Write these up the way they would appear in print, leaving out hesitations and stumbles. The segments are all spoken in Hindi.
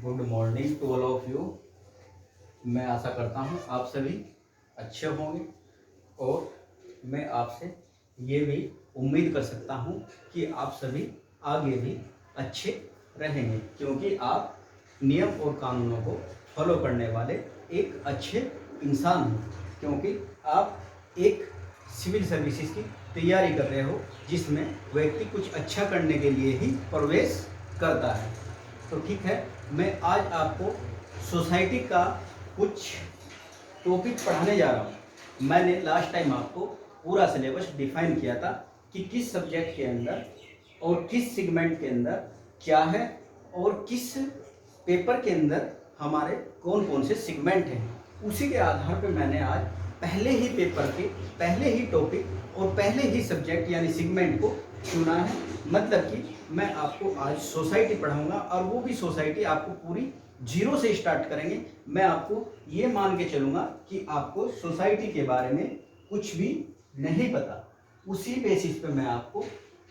Good morning to all of you. मैं आशा करता हूँ आप सभी अच्छे होंगे और मैं आपसे ये भी उम्मीद कर सकता हूँ कि आप सभी आगे भी अच्छे रहेंगे, क्योंकि आप नियम और कानूनों को फॉलो करने वाले एक अच्छे इंसान हैं। क्योंकि आप एक सिविल सर्विसेज की तैयारी कर रहे हो, जिसमें व्यक्ति कुछ अच्छा करने के लिए ही प्रवेश करता है। तो ठीक है, मैं आज आपको सोसाइटी का कुछ टॉपिक पढ़ाने जा रहा हूँ। मैंने लास्ट टाइम आपको पूरा सिलेबस डिफाइन किया था कि किस सब्जेक्ट के अंदर और किस सेगमेंट के अंदर क्या है और किस पेपर के अंदर हमारे कौन कौन से सेगमेंट हैं। उसी के आधार पर मैंने आज पहले ही पेपर के पहले ही टॉपिक और पहले ही सब्जेक्ट यानी सेगमेंट को चुना है। मतलब कि मैं आपको आज सोसाइटी पढ़ाऊंगा और वो भी सोसाइटी आपको पूरी जीरो से स्टार्ट करेंगे। मैं आपको ये मान के चलूँगा कि आपको सोसाइटी के बारे में कुछ भी नहीं पता। उसी बेसिस पे मैं आपको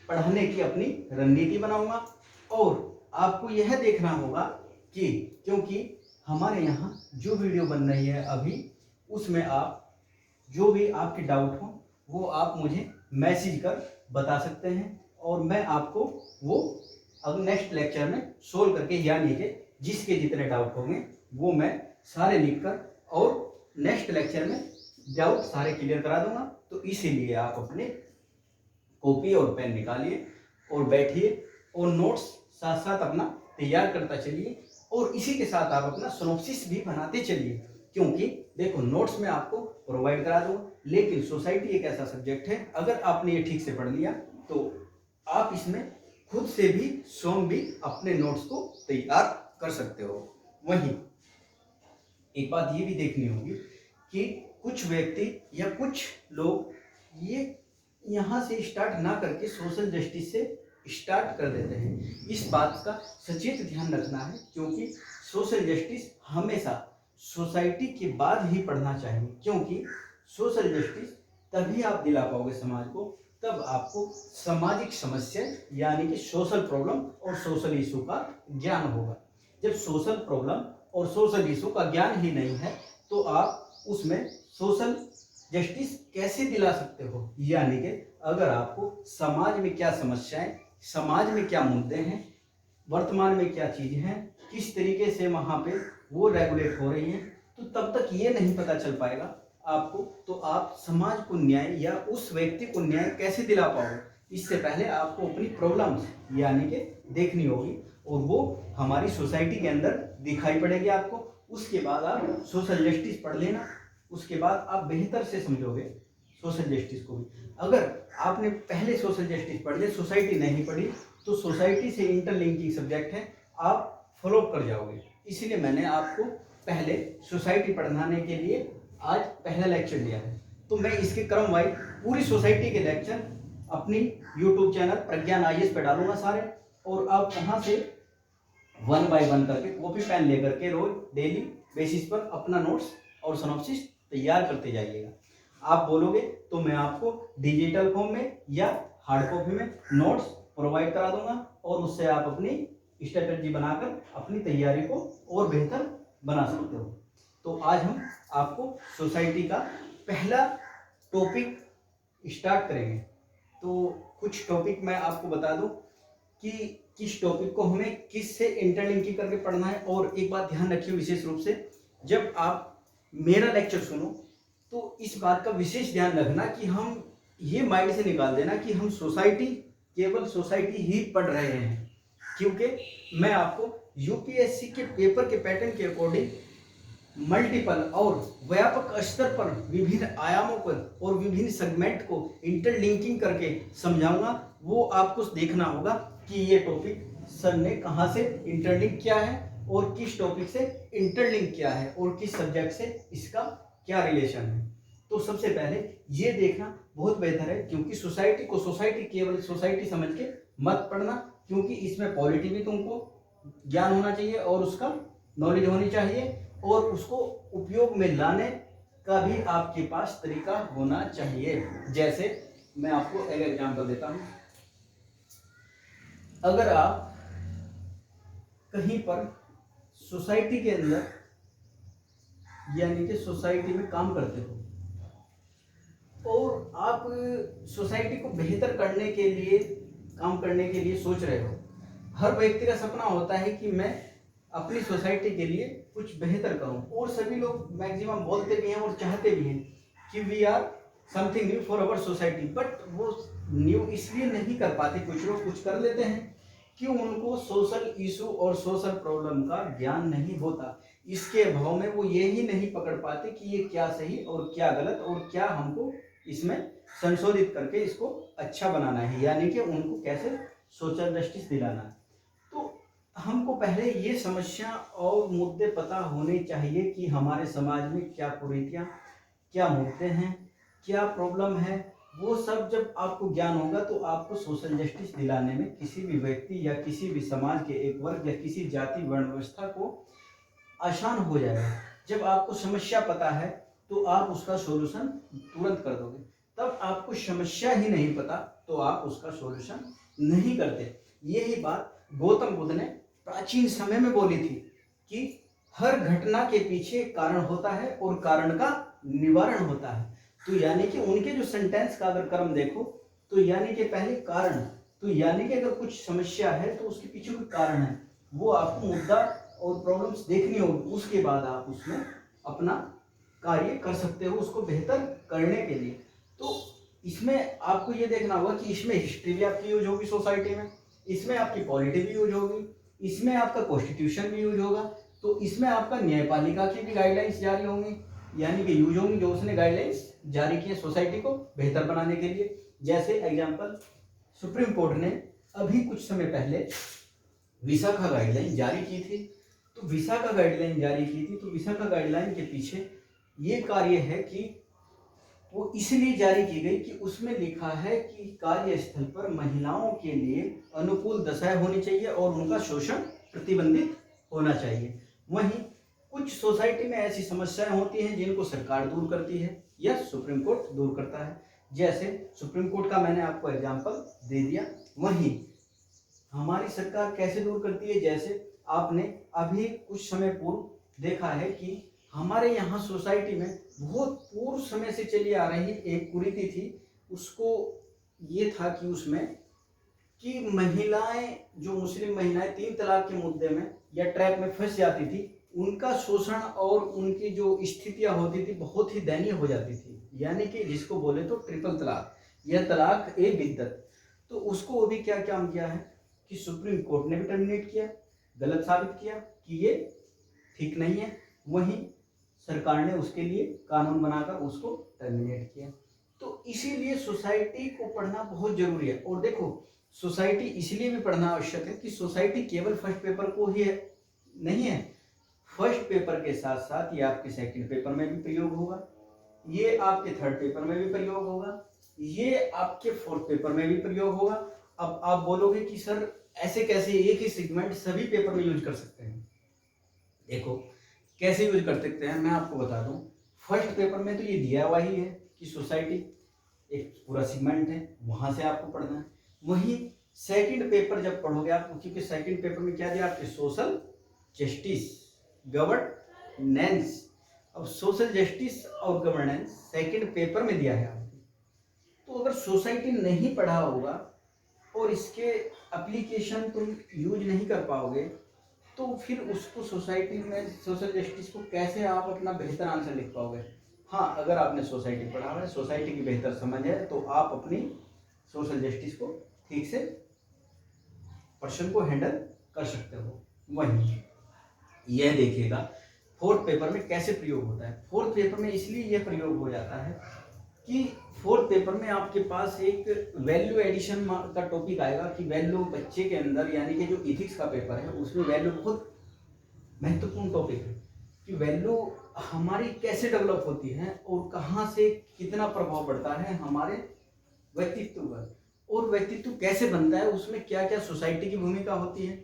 पढ़ाने की अपनी रणनीति बनाऊंगा और आपको यह देखना होगा कि क्योंकि हमारे यहाँ जो वीडियो बन रही है अभी, उसमें आप जो भी आपके डाउट हो वो आप मुझे मैसेज कर बता सकते हैं और मैं आपको वो अब नेक्स्ट लेक्चर में सोल्व करके, यानी कि जिसके जितने डाउट होंगे वो मैं सारे लिख कर और नेक्स्ट लेक्चर में डाउट सारे क्लियर करा दूंगा। तो इसीलिए आप अपने कॉपी और पेन निकालिए और बैठिए और नोट्स साथ साथ अपना तैयार करता चलिए और इसी के साथ आप अपना सिनॉप्सिस भी बनाते चलिए। क्योंकि देखो, नोट्स में आपको प्रोवाइड करा दूंगा, लेकिन सोसाइटी एक ऐसा सब्जेक्ट है, अगर आपने ये ठीक से पढ़ लिया तो आप इसमें खुद से भी स्वयं भी अपने नोट्स को तैयार कर सकते हो। वहीं एक बात ये भी देखनी होगी कि कुछ व्यक्ति या कुछ लोग ये यहाँ से स्टार्ट ना करके सोशल जस्टिस से स्टार्ट कर देते हैं। इस बात का सचेत ध्यान रखना है, क्योंकि सोशल जस्टिस हमेशा सोसाइटी के बाद ही पढ़ना चाहिए। क्योंकि सोशल जस्टिस तभी आप दिला पाओगे समाज को, तब आपको सामाजिक समस्या यानी कि सोशल प्रॉब्लम और सोशल इशू का ज्ञान होगा। जब सोशल प्रॉब्लम और सोशल इशू का ज्ञान ही नहीं है तो आप उसमें सोशल जस्टिस कैसे दिला सकते हो। यानी कि अगर आपको समाज में क्या समस्याएं, समाज में क्या मुद्दे हैं, वर्तमान में क्या चीज़ है, किस तरीके से वहाँ पे वो रेगुलेट हो रही हैं, तो तब तक ये नहीं पता चल पाएगा आपको, तो आप समाज को न्याय या उस व्यक्ति को न्याय कैसे दिला पाओगे। इससे पहले आपको अपनी प्रॉब्लम्स यानी कि देखनी होगी और वो हमारी सोसाइटी के अंदर दिखाई पड़ेगी आपको। उसके बाद आप सोशल जस्टिस पढ़ लेना, उसके बाद आप बेहतर से समझोगे सोशल जस्टिस को भी। अगर आपने पहले सोशल जस्टिस पढ़ लिया, सोसाइटी नहीं पढ़ी, तो सोसाइटी से इंटरलिंकिंग सब्जेक्ट है, आप फॉलो कर जाओगे। इसीलिए मैंने आपको पहले सोसाइटी पढ़ाने के लिए आज पहला लेक्चर लिया है। तो मैं इसके क्रम वाइज पूरी सोसाइटी के लेक्चर अपनी यूट्यूब चैनल प्रज्ञान IAS पे डालूंगा सारे, और आप वहाँ से 1 बाय 1 करके कॉपी पेन लेकर के रोज डेली बेसिस पर अपना नोट्स और सिनॉप्सिस तैयार करते जाइएगा। आप बोलोगे तो मैं आपको डिजिटल फॉर्म में या हार्ड कॉपी में नोट्स प्रोवाइड करा दूंगा और उससे आप अपनी स्ट्रेटजी बनाकर अपनी तैयारी को और बेहतर बना सकते हो। तो आज हम आपको सोसाइटी का पहला टॉपिक स्टार्ट करेंगे। तो कुछ टॉपिक मैं आपको बता दूं कि किस टॉपिक को हमें किस से इंटरलिंकिंग करके पढ़ना है। और एक बात ध्यान रखिए विशेष रूप से, जब आप मेरा लेक्चर सुनो तो इस बात का विशेष ध्यान रखना कि हम ये माइंड से निकाल देना कि हम सोसाइटी केवल सोसाइटी ही पढ़ रहे हैं। क्योंकि मैं आपको UPSC के पेपर के पैटर्न के अकॉर्डिंग मल्टीपल और व्यापक स्तर पर विभिन्न आयामों पर और विभिन्न सेगमेंट को इंटरलिंकिंग करके समझाऊंगा। वो आपको देखना होगा कि ये टॉपिक सर ने कहाँ से इंटरलिंक किया है और किस टॉपिक से इंटरलिंक किया है और किस सब्जेक्ट से इसका क्या रिलेशन है। तो सबसे पहले ये देखना बहुत बेहतर है, क्योंकि सोसाइटी को सोसाइटी केवल सोसाइटी समझ के मत पढ़ना, क्योंकि इसमें पॉलिटी भी तुमको ज्ञान होना चाहिए और उसका नॉलेज होनी चाहिए और उसको उपयोग में लाने का भी आपके पास तरीका होना चाहिए। जैसे मैं आपको एक एग्जांपल देता हूं, अगर आप कहीं पर सोसाइटी के अंदर यानी कि सोसाइटी में काम करते हो और आप सोसाइटी को बेहतर करने के लिए काम करने के लिए सोच रहे हो। हर व्यक्ति का सपना होता है कि मैं अपनी सोसाइटी के लिए कुछ बेहतर करूं और सभी लोग मैक्सिमम बोलते भी हैं और चाहते भी हैं कि we are something new for our society, but वो न्यू इसलिए नहीं कर पाते। कुछ लोग कुछ कर लेते हैं कि उनको सोशल इशू और सोशल प्रॉब्लम का ज्ञान नहीं होता। इसके अभाव में वो ये ही नहीं पकड़ पाते कि ये क्या सही और क्या गलत और क्या हमको इसमें संशोधित करके इसको अच्छा बनाना है, यानी कि उनको कैसे सोशल जस्टिस दिलाना है। तो हमको पहले ये समस्या और मुद्दे पता होने चाहिए कि हमारे समाज में क्या कुरीतियाँ, क्या मुद्दे हैं, क्या प्रॉब्लम है। वो सब जब आपको ज्ञान होगा तो आपको सोशल जस्टिस दिलाने में किसी भी व्यक्ति या किसी भी समाज के एक वर्ग या किसी जाति वर्ण व्यवस्था को आसान हो जाएगा। जब आपको समस्या पता है तो आप उसका सॉल्यूशन तुरंत कर दोगे। तब आपको समस्या ही नहीं पता तो आप उसका सॉल्यूशन नहीं करते। यही बात गौतम बुद्ध ने प्राचीन समय में बोली थी कि हर घटना के पीछे कारण होता है और कारण का निवारण होता है। तो यानी कि उनके जो सेंटेंस का अगर क्रम देखो तो यानी कि पहले कारण, तो यानी कि अगर कुछ समस्या है तो उसके पीछे कोई कारण है, वो आपको मुद्दा और प्रॉब्लम्स देखनी होगी, उसके बाद आप उसमें अपना कार्य कर सकते हो उसको बेहतर करने के लिए। तो इसमें आपको ये देखना होगा कि इसमें हिस्ट्री भी आपकी यूज होगी सोसाइटी में, इसमें आपकी पॉलिटी भी यूज होगी, इसमें आपका कॉन्स्टिट्यूशन भी यूज होगा, तो इसमें आपका न्यायपालिका की भी गाइडलाइंस जारी होंगी, यानी कि यूज होंगी जो उसने गाइडलाइंस जारी की है सोसाइटी को बेहतर बनाने के लिए। जैसे एग्जाम्पल, सुप्रीम कोर्ट ने अभी कुछ समय पहले विशाखा गाइडलाइन जारी की थी। तो विशाखा गाइडलाइन जारी की थी तो विशाखा गाइडलाइन के पीछे ये कार्य है कि वो इसलिए जारी की गई कि उसमें लिखा है कि कार्यस्थल पर महिलाओं के लिए अनुकूल दशाएं होनी चाहिए और उनका शोषण प्रतिबंधित होना चाहिए। वहीं कुछ सोसाइटी में ऐसी समस्याएं होती हैं जिनको सरकार दूर करती है या सुप्रीम कोर्ट दूर करता है। जैसे सुप्रीम कोर्ट का मैंने आपको एग्जांपल दे दिया। वहीं हमारी सरकार कैसे दूर करती है, जैसे आपने अभी कुछ समय पूर्व देखा है कि हमारे यहाँ सोसाइटी में बहुत पूर्व समय से चली आ रही एक कुरीति थी। उसको ये था कि उसमें कि महिलाएं, जो मुस्लिम महिलाएं 3 तलाक के मुद्दे में या ट्रैप में फंस जाती थी, उनका शोषण और उनकी जो स्थितियां होती थी बहुत ही दयनीय हो जाती थी, यानी कि जिसको बोले तो ट्रिपल तलाक या तलाक ए बिद्दत। तो उसको अभी क्या काम किया है कि सुप्रीम कोर्ट ने भी टर्मिनेट किया, गलत साबित किया कि ये ठीक नहीं है। वहीं सरकार ने उसके लिए कानून बनाकर उसको टर्मिनेट किया। तो इसीलिए सोसाइटी को पढ़ना बहुत जरूरी है। और देखो, सोसाइटी इसलिए भी पढ़ना आवश्यक है कि सोसाइटी केवल फर्स्ट पेपर को ही नहीं है, फर्स्ट पेपर के साथ साथ ये आपके सेकंड पेपर में भी प्रयोग होगा, ये आपके थर्ड पेपर में भी प्रयोग होगा, ये आपके फोर्थ पेपर में भी प्रयोग होगा। अब आप बोलोगे कि सर ऐसे कैसे एक ही सेगमेंट सभी पेपर में यूज कर सकते हैं। देखो कैसे यूज कर सकते हैं, मैं आपको बता दूं। फर्स्ट पेपर में तो ये दिया हुआ ही है कि सोसाइटी एक पूरा सेगमेंट है, वहां से आपको पढ़ना है। वहीं सेकंड पेपर जब पढ़ोगे आप, क्योंकि सेकंड पेपर में क्या दिया आपके, सोशल जस्टिस, गवर्नेंस। अब सोशल जस्टिस और गवर्नेंस सेकंड पेपर में दिया है आपको। तो अगर सोसाइटी नहीं पढ़ा होगा और इसके एप्लीकेशन तुम यूज नहीं कर पाओगे तो फिर उसको सोसाइटी में सोशल जस्टिस को कैसे आप अपना बेहतर आंसर लिख पाओगे। हाँ, अगर आपने सोसाइटी पढ़ा है, सोसाइटी की बेहतर समझ है, तो आप अपनी सोशल जस्टिस को ठीक से पर्सन को हैंडल कर सकते हो। वहीं यह देखिएगा फोर्थ पेपर में कैसे प्रयोग होता है। फोर्थ पेपर में इसलिए यह प्रयोग हो जाता है कि फोर्थ पेपर में आपके पास एक वैल्यू एडिशन का टॉपिक आएगा कि वैल्यू बच्चे के अंदर, यानी कि जो इथिक्स का पेपर है उसमें वैल्यू बहुत महत्वपूर्ण टॉपिक है कि वैल्यू हमारी कैसे डेवलप होती है और कहाँ से कितना प्रभाव पड़ता है हमारे व्यक्तित्व पर, और व्यक्तित्व कैसे बनता है, उसमें क्या क्या सोसाइटी की भूमिका होती है,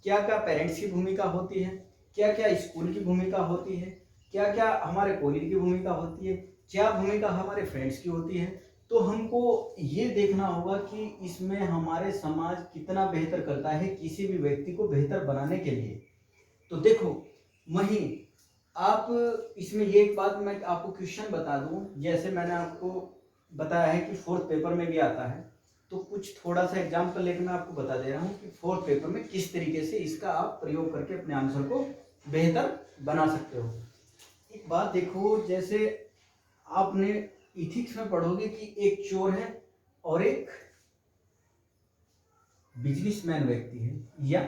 क्या क्या पेरेंट्स की भूमिका होती है, क्या क्या स्कूल की भूमिका होती है, क्या क्या हमारे कॉलेज की भूमिका होती है, क्या भूमिका हमारे फ्रेंड्स की होती है। तो हमको ये देखना होगा कि इसमें हमारे समाज कितना बेहतर करता है किसी भी व्यक्ति को बेहतर बनाने के लिए। तो देखो वहीं आप इसमें ये एक बात मैं आपको क्वेश्चन बता दूं, जैसे मैंने आपको बताया है कि फोर्थ पेपर में भी आता है, तो कुछ थोड़ा सा एग्जाम्पल लेकर मैं आपको बता दे रहा हूँ कि फोर्थ पेपर में किस तरीके से इसका आप प्रयोग करके अपने आंसर को बेहतर बना सकते हो। एक बात देखो, जैसे आपने इथिक्स में पढ़ोगे कि एक चोर है और एक बिजनेसमैन व्यक्ति है या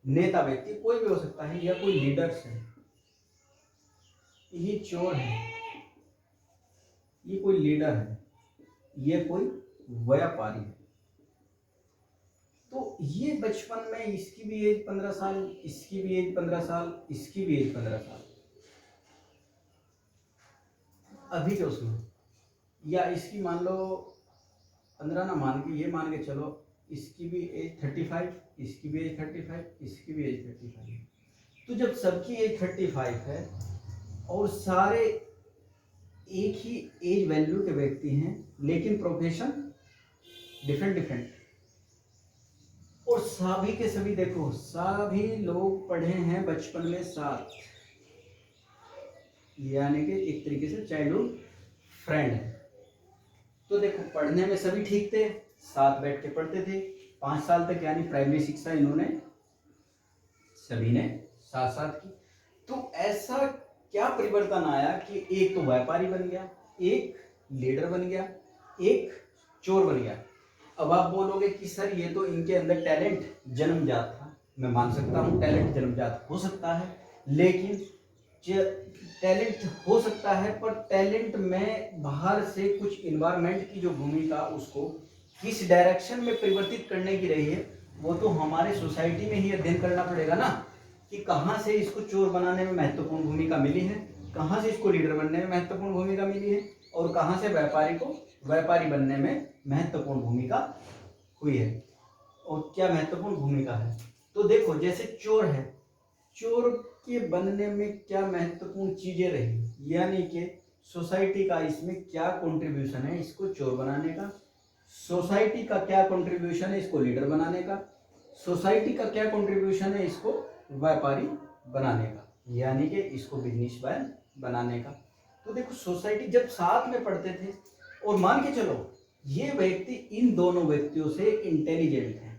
नेता व्यक्ति, कोई भी हो सकता है, या कोई लीडर्स है। ये चोर है, ये कोई लीडर है, ये कोई व्यापारी है। तो ये बचपन में इसकी भी एज 15 साल, इसकी भी एज 15 साल, इसकी भी एज 15 साल, अभी के उसमें, या इसकी मान लो 15 ना मान के, ये मान के चलो इसकी भी एज 35, इसकी भी एज 35, इसकी भी एज 35। तो जब सबकी एज 35 है और सारे एक ही एज वैल्यू के व्यक्ति हैं, लेकिन प्रोफेशन डिफरेंट डिफरेंट, और सभी के सभी देखो सभी लोग पढ़े हैं बचपन में साथ, यानी कि एक तरीके से चाइल्डहुड फ्रेंड है। तो देखो पढ़ने में सभी ठीक थे, साथ बैठ के पढ़ते थे 5 साल तक, यानी प्राइमरी शिक्षा इन्होंने सभी ने साथ साथ की। तो ऐसा क्या परिवर्तन आया कि एक तो व्यापारी बन गया, एक लीडर बन गया, एक चोर बन गया। अब आप बोलोगे कि सर ये तो इनके अंदर टैलेंट जन्मजात था। मैं मान सकता हूँ टैलेंट जन्मजात हो सकता है, लेकिन टैलेंट हो सकता है, पर टैलेंट में बाहर से कुछ इन्वायरमेंट की जो भूमिका उसको किस डायरेक्शन में परिवर्तित करने की रही है, वो तो हमारे सोसाइटी में ही अध्ययन करना पड़ेगा ना, कि कहाँ से इसको चोर बनाने में महत्वपूर्ण भूमिका मिली है, कहाँ से इसको लीडर बनने में महत्वपूर्ण भूमिका मिली है, और कहाँ से व्यापारी को व्यापारी बनने में महत्वपूर्ण भूमिका हुई है, और क्या महत्वपूर्ण भूमिका है। तो देखो जैसे चोर है, चोर के बनने में क्या महत्वपूर्ण चीजें रही, यानी कि सोसाइटी का इसमें क्या कंट्रीब्यूशन है इसको चोर बनाने का, सोसाइटी का क्या कंट्रीब्यूशन है इसको लीडर बनाने का, सोसाइटी का क्या कंट्रीब्यूशन है इसको व्यापारी बनाने का, यानी कि इसको बिजनेसमैन बनाने का। तो देखो सोसाइटी जब साथ में पढ़ते थे, और मान के चलो ये व्यक्ति इन दोनों व्यक्तियों से इंटेलिजेंट है,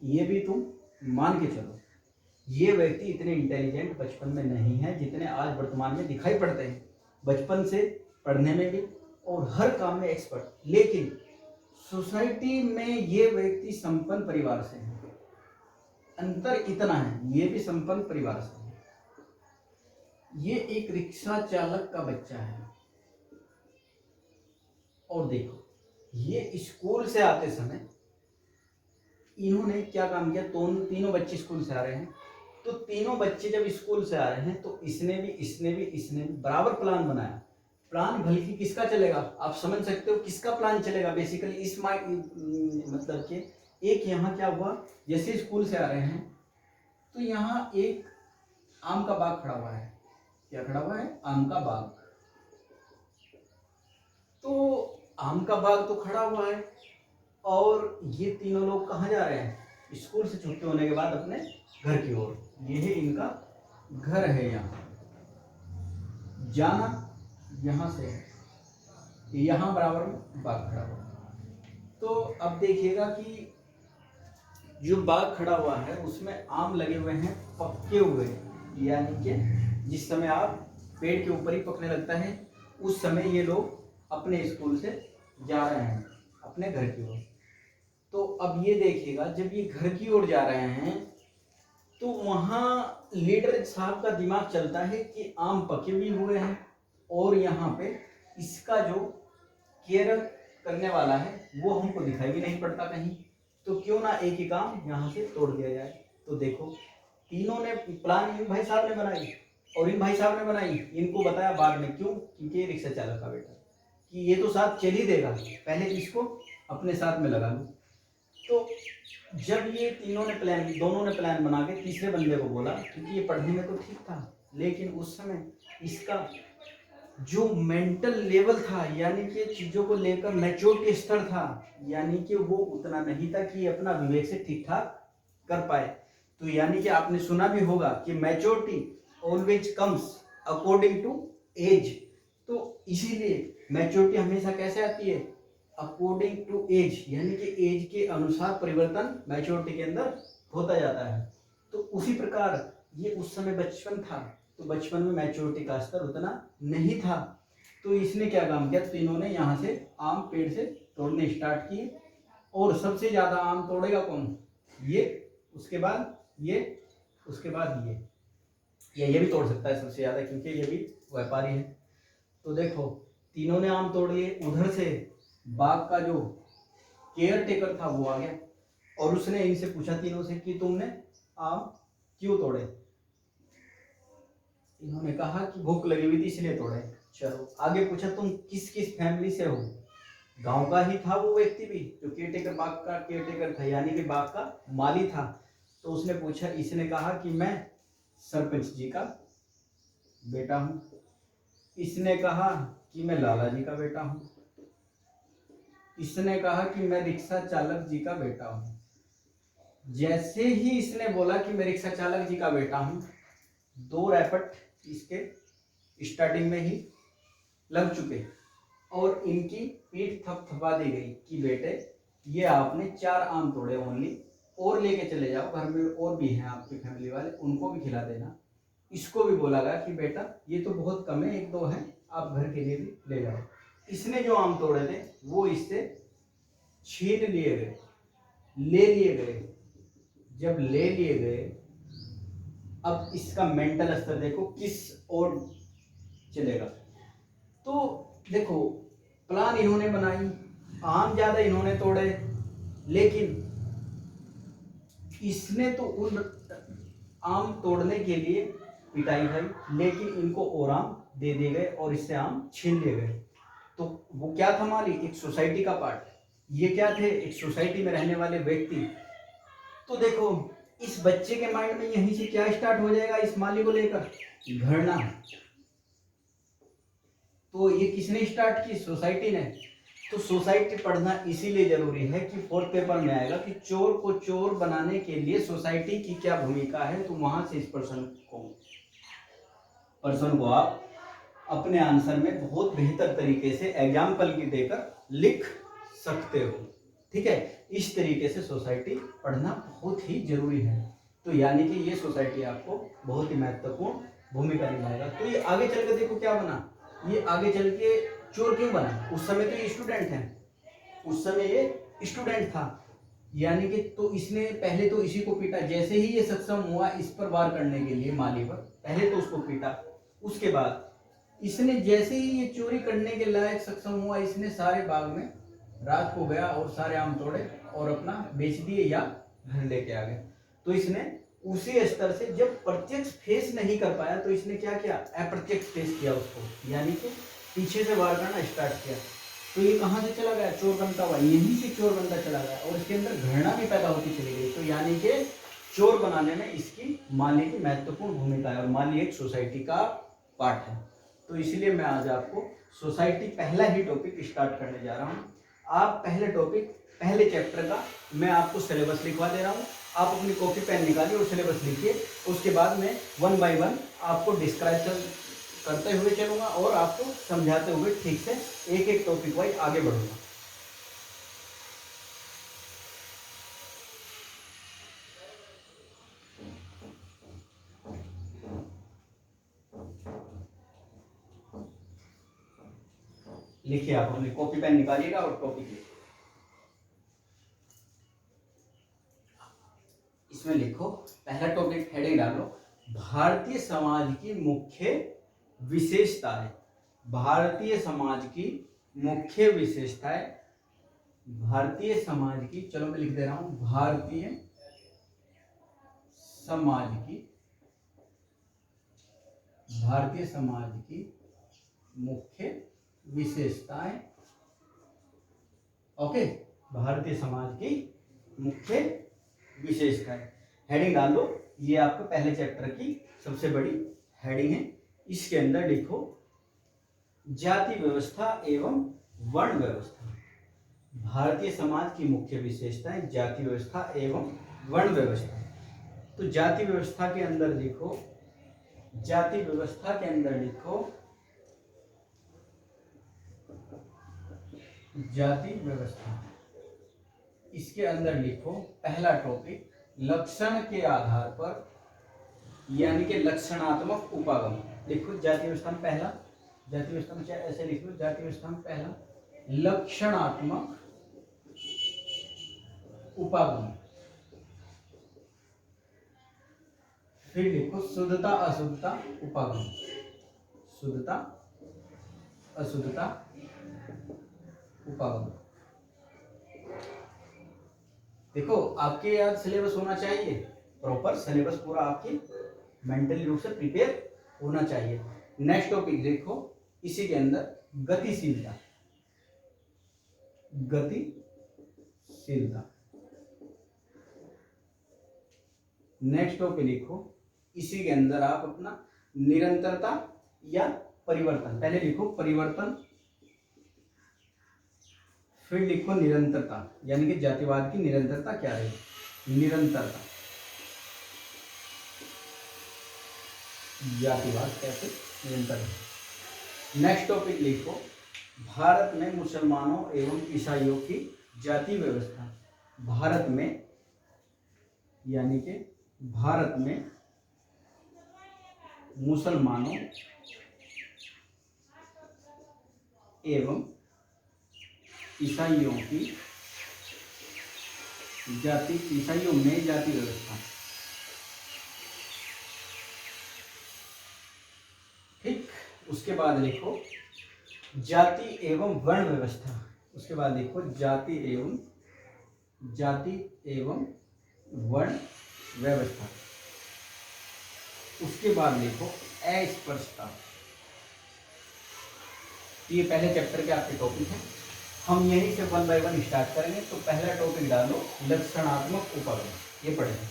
ये भी तुम मान के चलो ये व्यक्ति इतने इंटेलिजेंट बचपन में नहीं है जितने आज वर्तमान में दिखाई पड़ते हैं, बचपन से पढ़ने में भी और हर काम में एक्सपर्ट, लेकिन सोसाइटी में ये व्यक्ति संपन्न परिवार से है। अंतर इतना है, ये भी संपन्न परिवार से है, ये एक रिक्शा चालक का बच्चा है, और देखो ये स्कूल से आते समय इन्होंने क्या काम किया, तीनों बच्चे स्कूल से आ रहे हैं, तो तीनों बच्चे जब स्कूल से आ रहे हैं तो इसने भी बराबर प्लान बनाया। प्लान बल्कि किसका चलेगा, आप समझ सकते हो किसका प्लान चलेगा बेसिकली इस मतलब कि एक यहाँ क्या हुआ, जैसे स्कूल से आ रहे हैं तो यहाँ एक आम का बाग खड़ा हुआ है, क्या खड़ा हुआ है, आम का बाग। तो आम का बाग तो खड़ा हुआ है, और ये तीनों लोग कहाँ जा रहे हैं, स्कूल से छुट्टी होने के बाद अपने घर की ओर। ये है इनका घर है, यहाँ जाना यहाँ से है, यहाँ बराबर में बाग खड़ा हुआ। तो अब देखिएगा कि जो बाग खड़ा हुआ है उसमें आम लगे हुए हैं पके हुए, यानी कि जिस समय आप पेड़ के ऊपर ही पकने लगता है उस समय ये लोग अपने स्कूल से जा रहे हैं अपने घर की ओर। तो अब ये देखिएगा जब ये घर की ओर जा रहे हैं तो वहाँ लीडर साहब का दिमाग चलता है कि आम पके भी हुए हैं और यहाँ पे इसका जो केयर करने वाला है वो हमको दिखाई भी नहीं पड़ता कहीं, तो क्यों ना एक ही काम यहाँ से तोड़ दिया जाए। तो देखो तीनों ने प्लान इन भाई साहब ने बनाई, और इन भाई साहब ने बनाई, इनको बताया बाद में, क्यों, क्योंकि ये रिक्शा चालक का बेटा कि ये तो साथ चल ही देगा, पहले इसको अपने साथ में लगा लूँ। तो जब ये दोनों ने प्लान बना के तीसरे बंदे को बोला, क्योंकि ये पढ़ने में तो ठीक था लेकिन उस समय इसका जो मेंटल लेवल था, यानी कि चीज़ों को लेकर मैच्योरिटी स्तर था, यानी कि वो उतना नहीं था कि अपना विवेक से ठीक ठाक कर पाए। तो यानी कि आपने सुना भी होगा कि maturity always comes according to age. तो इसीलिए मैच्योरिटी हमेशा कैसे आती है, अकॉर्डिंग टू एज, यानी कि एज के अनुसार परिवर्तन मैच्योरिटी के अंदर होता जाता है। तो उसी प्रकार ये उस समय बचपन था, तो बचपन में मैच्योरिटी का स्तर उतना नहीं था। तो इसने क्या काम किया, तो इन्होंने यहाँ से आम पेड़ से तोड़ने स्टार्ट किए, और सबसे ज्यादा आम तोड़ेगा कौन, ये, उसके बाद ये, उसके बाद ये भी तोड़ सकता है सबसे ज्यादा, क्योंकि ये भी व्यापारी है। तो देखो तीनों ने आम तोड़ लिए। उधर से बाग का जो केयर टेकर था वो आ गया, और उसने इनसे पूछा तीनों से कि तुमने आम क्यों तोड़े। इन्होंने कहा कि भूख लगी हुई थी इसलिए तोड़े। चलो आगे पूछा तुम किस किस फैमिली से हो। गांव का ही था वो व्यक्ति भी, जो केयरटेकर, बाग का केयरटेकर था, यानी कि बाग का माली था। तो उसने पूछा, इसने कहा कि मैं सरपंच जी का बेटा हूं। इसने कहा कि मैं लाला जी का बेटा हूं। इसने कहा कि मैं रिक्शा चालक जी का बेटा हूं। जैसे ही इसने बोला कि मैं रिक्शा चालक जी का बेटा हूं, 2 रैपट इसके स्टार्टिंग में ही लग चुके, और इनकी पीठ थपथपा दी गई कि बेटे ये आपने 4 आम तोड़े ओनली, और लेके चले जाओ, घर में और भी हैं आपकी फैमिली वाले, उनको भी खिला देना। इसको भी बोला गया कि बेटा ये तो बहुत कम है, 1-2 हैं, आप घर के लिए भी ले जाओ। इसने जो आम तोड़े थे वो इससे छीन लिए गए, ले लिए गए। जब ले लिए गए, अब इसका मेंटल स्तर देखो किस ओर चलेगा। तो देखो प्लान इन्होंने बनाई, आम ज्यादा इन्होंने तोड़े, लेकिन इसने तो उन आम तोड़ने के लिए पिटाई खाई, लेकिन इनको और आम दे दिए गए और इससे आम छीन लिए गए। तो वो क्या था माली, एक सोसाइटी का पार्ट। ये क्या थे, एक सोसाइटी में रहने वाले व्यक्ति। तो देखो इस बच्चे के माइंड में यहीं से क्या स्टार्ट हो जाएगा इस माली को लेकर, घृणा। तो ये किसने स्टार्ट की, सोसाइटी ने। तो सोसाइटी पढ़ना इसीलिए जरूरी है कि 4th पेपर में आएगा कि चोर को चोर बनाने के लिए सोसाइटी की क्या भूमिका है। तो वहां से इस पर्सन को आप अपने आंसर में बहुत बेहतर तरीके से एग्जाम्पल की देकर लिख सकते हो। ठीक है, इस तरीके से सोसाइटी पढ़ना बहुत ही जरूरी है। तो यानी कि ये सोसाइटी आपको बहुत ही महत्वपूर्ण भूमिका निभाएगा। तो ये आगे चल के देखो क्या बना, ये आगे चल के चोर क्यों बना। उस समय तो ये स्टूडेंट है, उस समय ये स्टूडेंट था, यानी कि तो इसने पहले तो इसी को पीटा। जैसे ही ये सक्षम हुआ इस पर वार करने के लिए माली पर, पहले तो उसको पीटा। उसके बाद इसने जैसे ही ये चोरी करने के लायक सक्षम हुआ, इसने सारे बाग में रात को गया और सारे आम तोड़े और अपना बेच दिए या घर लेके आ गया। तो इसने उसी स्तर से जब प्रत्यक्ष फेस नहीं कर पाया, तो इसने क्या किया, अप्रत्यक्ष फेस किया उसको, यानी कि पीछे से वार करना स्टार्ट किया। तो ये कहाँ से चला गया, चोर बनता हुआ, यहीं से चोर बनता चला गया, और इसके अंदर घृणा भी पैदा होती चली गई। तो यानी कि चोर बनाने में इसकी माली की महत्वपूर्ण भूमिका है, और माली एक सोसाइटी का पार्ट है। तो इसलिए मैं आज आपको सोसाइटी पहला ही टॉपिक स्टार्ट करने जा रहा हूँ। आप पहले टॉपिक, पहले चैप्टर का मैं आपको सिलेबस लिखवा दे रहा हूँ। आप अपनी कॉपी पेन निकालिए और सिलेबस लिखिए। उसके बाद मैं 1 by 1 आपको डिस्क्राइब करते हुए चलूंगा और आपको समझाते हुए ठीक से एक एक टॉपिक वाइज आगे बढ़ूंगा। लिखिए, आप अपनी कॉपी पेन निकालिएगा और टॉपिक लिखिए। इसमें लिखो, पहला टॉपिक हेडिंग डालो, भारतीय समाज की मुख्य विशेषताएं। भारतीय समाज की मुख्य विशेषताएं, भारतीय समाज की, चलो मैं लिख दे रहा हूं, भारतीय समाज की, भारतीय समाज की मुख्य विशेषताएं। ओके, भारतीय समाज की मुख्य विशेषताएं, हेडिंग डाल दो। ये आपके पहले चैप्टर की सबसे बड़ी हेडिंग है। इसके अंदर लिखो, जाति व्यवस्था एवं वर्ण व्यवस्था। भारतीय समाज की मुख्य विशेषताएं, जाति व्यवस्था एवं वर्ण व्यवस्था। तो जाति व्यवस्था के अंदर लिखो, जाति व्यवस्था के अंदर लिखो, जाति व्यवस्था, इसके अंदर लिखो पहला टॉपिक लक्षण के आधार पर, यानी कि लक्षणात्मक उपागम। देखो जाति व्यवस्था में पहला, जाति व्यवस्था में ऐसे लिख लो, जाति व्यवस्था में पहला लक्षणात्मक उपागम, फिर लिखो शुद्धता अशुद्धता उपागम, शुद्धता अशुद्धता उपागम। देखो आपके याद सिलेबस होना चाहिए, प्रॉपर सिलेबस पूरा आपके मेंटली रूप से प्रिपेयर होना चाहिए। नेक्स्ट टॉपिक देखो इसी के अंदर गतिशीलता, गतिशीलता। नेक्स्ट टॉपिक लिखो इसी के अंदर आप अपना निरंतरता या परिवर्तन, पहले लिखो परिवर्तन, फिर लिखो निरंतरता, यानी कि जातिवाद की निरंतरता क्या है, निरंतरता, जातिवाद कैसे निरंतर है। नेक्स्ट टॉपिक लिखो भारत में मुसलमानों एवं ईसाइयों की जाति व्यवस्था, भारत में, यानी कि भारत में मुसलमानों एवं ईसाइयों की जाति, ईसाइयों में जाति व्यवस्था। ठीक, उसके बाद लिखो जाति एवं वर्ण व्यवस्था, उसके बाद लिखो जाति एवं वर्ण व्यवस्था। उसके बाद लिखो अस्पृश्यता। ये पहले चैप्टर के आपके टॉपिक हैं, हम यहीं से 1 बाय 1 स्टार्ट करेंगे। तो पहला टॉपिक डालो लक्षणात्मक उपागम, ये पढ़ेंगे,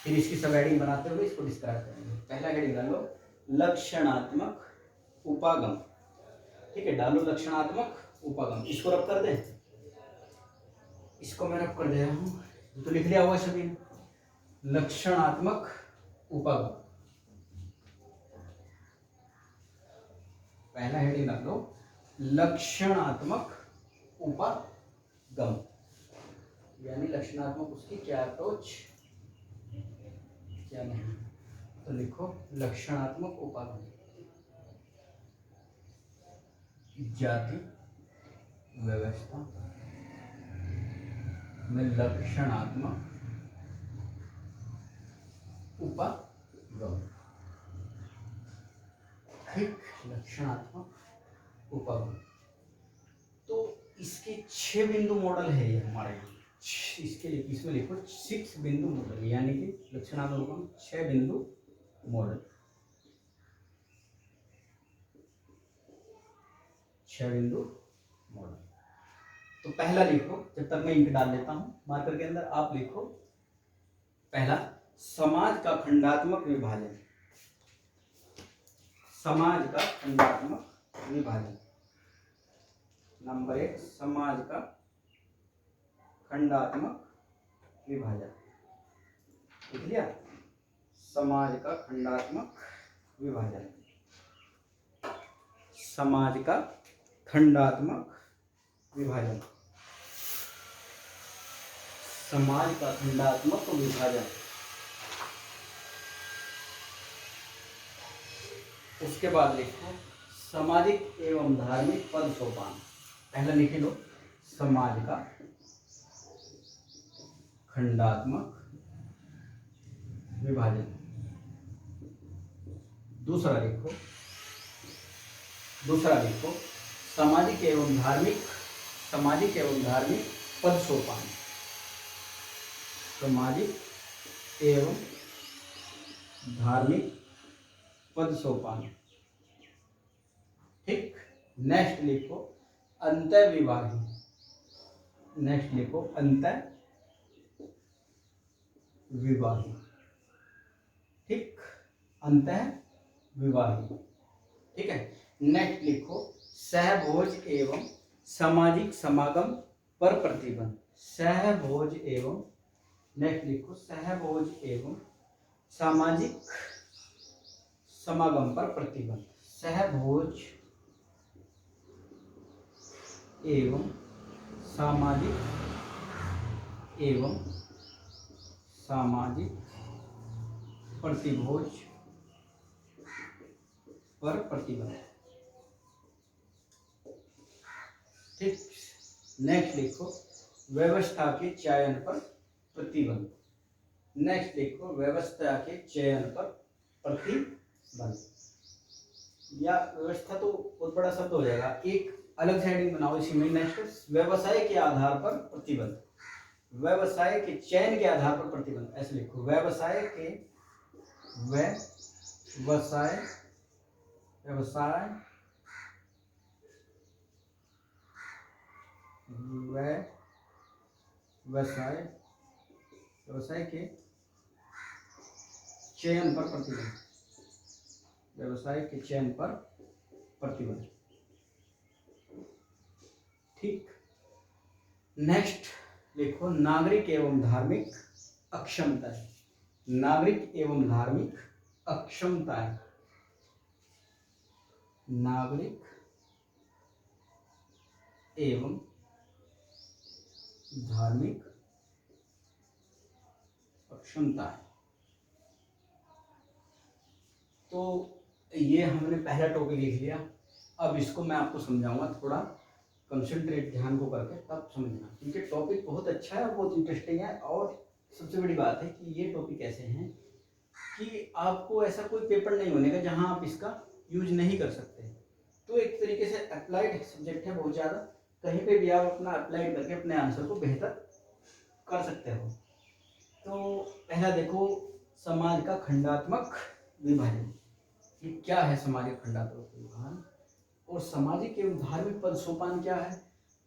फिर इसकी सब हेडिंग बनाते हुए इसको डिस्क्राइब करेंगे। पहला हेडिंग डालो लक्षणात्मक उपागम, ठीक है, डालो लक्षणात्मक उपागम। इसको रब कर दें, इसको मैं रब कर दे रहा हूं, तो लिख लिया हुआ सभी ने, लक्षणात्मक उपागम। पहला हेडिंग डाल दो लक्षणात्मक उपागम, यानी लक्षणात्मक उसकी क्या अप्रोच क्या नहीं, तो लिखो लक्षणात्मक उपागम, जाति व्यवस्था में लक्षणात्मक उपागम। ठीक, लक्षणात्मक उपागम। तो इसके 6 बिंदु मॉडल है ये हमारे, इसके लिए इसमें लिखो 6 बिंदु मॉडल, यानी कि लक्षणात्मक उपागम 6 बिंदु मॉडल, 6 बिंदु मॉडल। तो पहला लिखो, जब तक मैं इंक डाल देता हूं मार्कर के अंदर, आप लिखो पहला समाज का खंडात्मक विभाजन, समाज का खंडात्मक विभाजन। नंबर 1 समाज का खंडात्मक विभाजन, लिख लिया, समाज का खंडात्मक विभाजन, समाज का खंडात्मक विभाजन, समाज का खंडात्मक विभाजन। उसके बाद लिखो सामाजिक एवं धार्मिक पद सोपान, पहला लिख लो समाज का खंडात्मक विभाजन। दूसरा लिखो सामाजिक एवं धार्मिक पद सोपान, सामाजिक एवं धार्मिक पद सोपान। ठीक, नेक्स्ट लिखो अंतःविवाही, नेक्स्ट लिखो अंतःविवाही। ठीक, अंतःविवाही, ठीक है। नेक्स्ट लिखो सहभोज एवं सामाजिक समागम पर प्रतिबंध, सहभोज एवं, नेक्स्ट लिखो सहभोज एवं सामाजिक समागम पर प्रतिबंध। सहभोज एवं सामाजिक प्रतिभोज पर प्रतिबंध। ठीक। नेक्स्ट देखो, व्यवस्था के चयन पर प्रतिबंध। नेक्स्ट देखो, व्यवस्था के चयन पर प्रतिबंध, या व्यवस्था तो बहुत बड़ा शब्द हो जाएगा, एक अलग हेडिंग बनाओ इसी में। नेक्स्ट, व्यवसाय के आधार पर प्रतिबंध। व्यवसाय के चयन के आधार पर प्रतिबंध, ऐसे लिखो, व्यवसाय के चयन पर प्रतिबंध। व्यवसाय के चयन पर प्रतिबंध। ठीक। नेक्स्ट देखो, नागरिक एवं धार्मिक अक्षमताएं। नागरिक एवं धार्मिक अक्षमताएं। नागरिक एवं धार्मिक अक्षमताएं। तो ये हमने पहला टॉपिक लिख लिया। अब इसको मैं आपको समझाऊंगा, थोड़ा कंसंट्रेट ध्यान को करके तब समझना, क्योंकि टॉपिक बहुत अच्छा है, बहुत इंटरेस्टिंग है। और सबसे बड़ी बात है कि ये टॉपिक ऐसे हैं कि आपको ऐसा कोई पेपर नहीं होने का जहां आप इसका यूज नहीं कर सकते। तो एक तरीके से अप्लाइड सब्जेक्ट है बहुत ज़्यादा, कहीं पे भी आप अपना अप्लाई करके अपने आंसर को बेहतर कर सकते हो। तो पहला देखो, समाज का खंडात्मक विभाजन। ये क्या है समाज का खंडात्मक विभाजन? और सामाजिक एवं धार्मिक पद सोपान क्या है?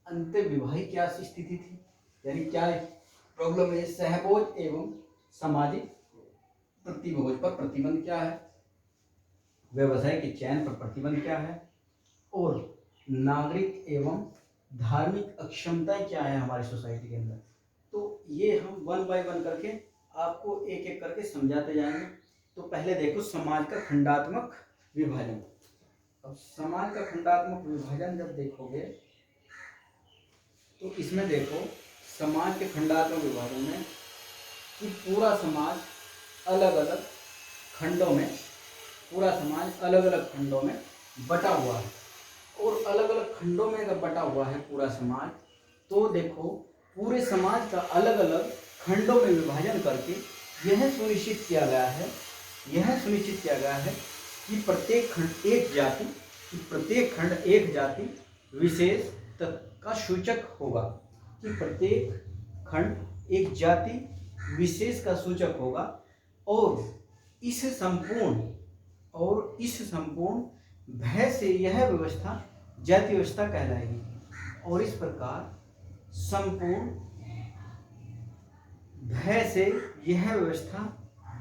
अंत्य विवाही क्या स्थिति थी, यानी क्या प्रॉब्लम है? सहभोज एवं सामाजिक प्रतिभोज पर प्रतिबंध क्या है? व्यवसाय के चयन पर प्रतिबंध क्या है? और नागरिक एवं धार्मिक अक्षमताएं क्या है हमारी सोसाइटी के अंदर? तो ये हम वन बाय वन करके आपको एक एक करके समझाते जाएंगे। तो पहले देखो, समाज का खंडात्मक विभाजन। अब समाज का खंडात्मक विभाजन जब देखोगे तो इसमें देखो, समाज के खंडात्मक विभाजन में कि पूरा समाज अलग अलग खंडों में, पूरा समाज अलग अलग खंडों में बटा हुआ है। और अलग अलग खंडों में अगर बटा हुआ है पूरा समाज, तो देखो पूरे समाज का अलग अलग खंडों में विभाजन करके यह सुनिश्चित किया गया है कि प्रत्येक खंड एक जाति विशेष का सूचक होगा। कि प्रत्येक खंड एक जाति विशेष का सूचक होगा। और इस संपूर्ण भय से यह व्यवस्था जाति व्यवस्था कहलाएगी। और इस प्रकार संपूर्ण भय से यह व्यवस्था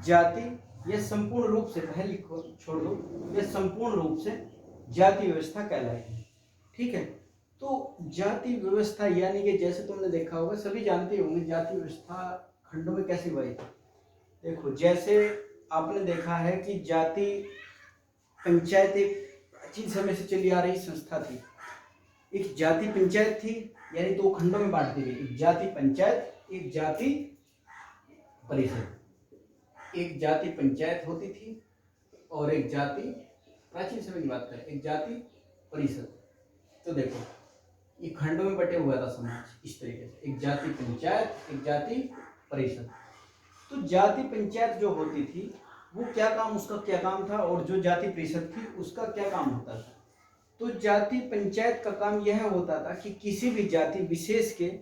जाति, यह संपूर्ण रूप से, भय लिखो छोड़ दो, यह संपूर्ण रूप से जाति व्यवस्था कहलाएगी। ठीक है। तो जाति व्यवस्था यानी कि जैसे तुमने देखा होगा, सभी जानते होंगे जाति व्यवस्था खंडों में कैसे हुई। देखो, जैसे आपने देखा है कि जाति पंचायत एक प्राचीन समय से चली आ रही संस्था थी। एक जाति पंचायत थी, यानी दो खंडों में बांट दी गई, एक जाति पंचायत, एक जाति परिषद। एक जाति पंचायत होती थी और एक जाति, प्राचीन समय की बात करें, एक जाति परिषद। तो देखो, ये खंडों में बटे हुआ था समाज इस तरीके से, एक जाति पंचायत, एक जाति परिषद। तो जाति पंचायत जो होती थी वो उसका क्या काम था, और जो जाति परिषद थी उसका क्या काम होता था? तो जाति पंचायत का काम यह होता था कि किसी भी जाति विशेष के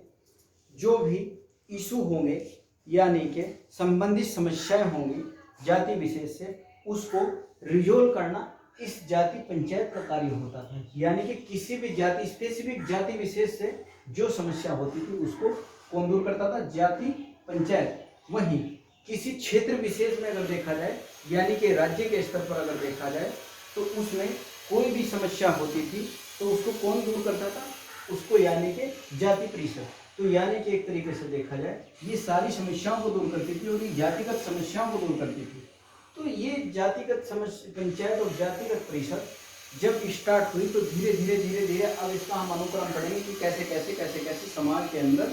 जो भी इशू होंगे, यानी कि संबंधित समस्याएं होंगी जाति विशेष से, उसको रिजोल्व करना इस जाति पंचायत का कार्य होता था। यानी कि किसी भी जाति, स्पेसिफिक जाति विशेष से जो समस्या होती थी उसको कौन दूर करता था? जाति पंचायत। वहीं किसी क्षेत्र विशेष में अगर देखा जाए, यानी कि राज्य के स्तर पर अगर देखा जाए, तो उसमें कोई भी समस्या होती थी तो उसको कौन दूर करता था? उसको यानी कि जाति परिषद। तो यानी कि एक तरीके से देखा जाए, ये सारी समस्याओं को दूर करती थी और ये जातिगत समस्याओं को दूर करती थी। तो ये जातिगत समझ पंचायत और जातिगत परिषद जब स्टार्ट हुई तो धीरे धीरे धीरे धीरे अब इसका हम अनुक्रम पढ़ेंगे कि कैसे कैसे कैसे कैसे समाज के अंदर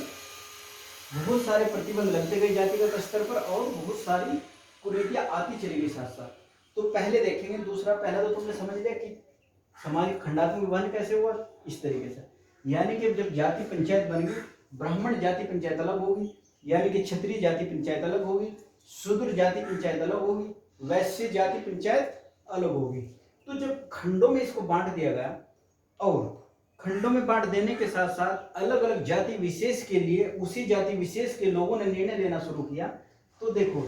बहुत सारे प्रतिबंध लगते गए जातिगत स्तर पर और बहुत सारी कुरीतियां आती चली गई साथ साथ। तो पहले देखेंगे दूसरा, पहला तो तुमने समझ लिया कि सामाजिक खंडात्मक विभाजन कैसे हुआ इस तरीके से, यानी कि जब जाति पंचायत बन गई, ब्राह्मण जाति पंचायत अलग होगी, यानी कि क्षत्रिय जाति पंचायत अलग होगी, शूद्र जाति पंचायत अलग होगी, वैश्य जाति पंचायत अलग होगी। तो जब खंडों में इसको बांट दिया गया और खंडों में बांट देने के साथ साथ अलग अलग जाति विशेष के लिए उसी जाति विशेष के लोगों ने निर्णय लेना शुरू किया, तो देखो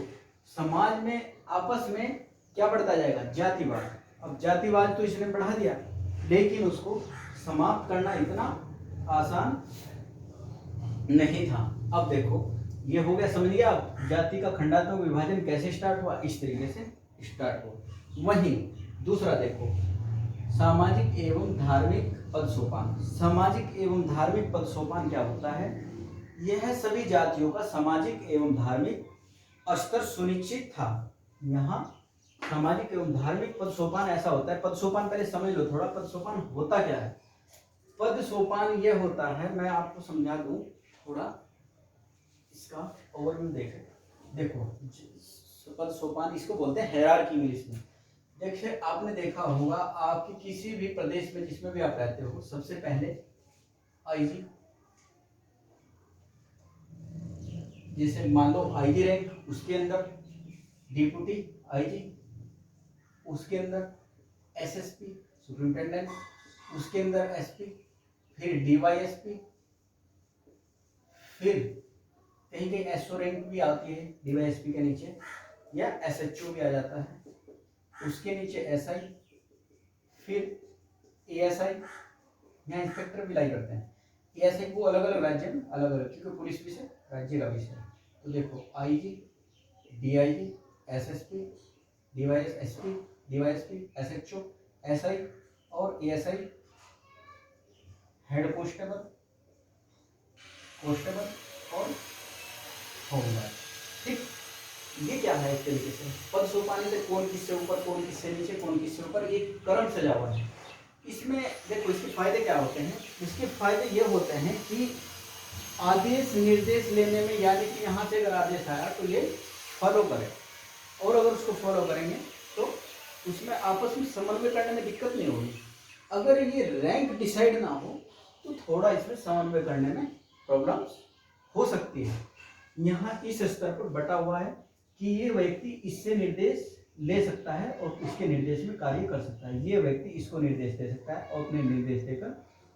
समाज में आपस में क्या बढ़ता जाएगा, जातिवाद। अब जातिवाद तो इसने बढ़ा दिया, लेकिन उसको समाप्त करना इतना आसान नहीं था। अब देखो ये हो गया, समझ गया आप जाति का खंडात्मक विभाजन कैसे स्टार्ट हुआ, इस तरीके से स्टार्ट हुआ। वहीं दूसरा देखो, सामाजिक एवं धार्मिक पद सोपान। सामाजिक एवं धार्मिक पद सोपान क्या होता है, यह सभी जातियों का सामाजिक एवं धार्मिक स्तर सुनिश्चित था। यहाँ सामाजिक एवं धार्मिक पद सोपान ऐसा होता है। पद सोपान पहले समझ लो थोड़ा, पद सोपान होता क्या है। पद सोपान यह होता है, मैं आपको समझा दूं थोड़ा, इसका ओवरव्यू देखो पद सोपान इसको बोलते हैं हायरार्की इंग्लिश में। देखिए आपने देखा होगा आपकी किसी भी प्रदेश में जिसमें भी आप रहते हो, सबसे पहले आईजी, जैसे मान लो आईजी रैंक, उसके अंदर डिप्टी आईजी, उसके अंदर एसएसपी सुपरिंटेंडेंट, उसके अंदर एसपी, फिर डीवाईएसपी, फिर कहीं कहीं एसओ रैंक भी आती है डीवाईएसपी के नीचे, या एसएचओ भी आ जाता है, उसके नीचे एसआई, फिर एएसआई, यहाँ इंस्पेक्टर भी लाई करते हैं। एएसआई को अलग अलग राज्य में अलग अलग, क्योंकि पुलिस विषय राज्य का विषय है। तो देखो IG, DIG, SSP, DYSP, DYSP, SHO, SI और एएसआई, हेड कांस्टेबल, कांस्टेबल और होमगार्ड। ठीक, ये क्या है एक तरीके से पद सोपान से कौन किससे ऊपर, कौन किससे नीचे, कौन किससे ऊपर, ये क्रम सजा हुआ है। इसमें देखो इसके फायदे क्या होते हैं। इसके फायदे ये होते हैं कि आदेश निर्देश लेने में, यानी कि यहाँ से अगर आदेश आया तो ये फॉलो करें, और अगर उसको फॉलो करेंगे तो उसमें आपस में समन्वय करने में दिक्कत नहीं होगी। अगर ये रैंक डिसाइड ना हो तो थोड़ा इसमें समन्वय करने में प्रॉब्लम्स हो सकती है। यहाँ इस स्तर पर बटा हुआ है कि ये व्यक्ति इससे निर्देश ले सकता है और उसके निर्देश में कार्य कर सकता है, ये व्यक्ति इसको निर्देश दे सकता है और अपने निर्देश देकर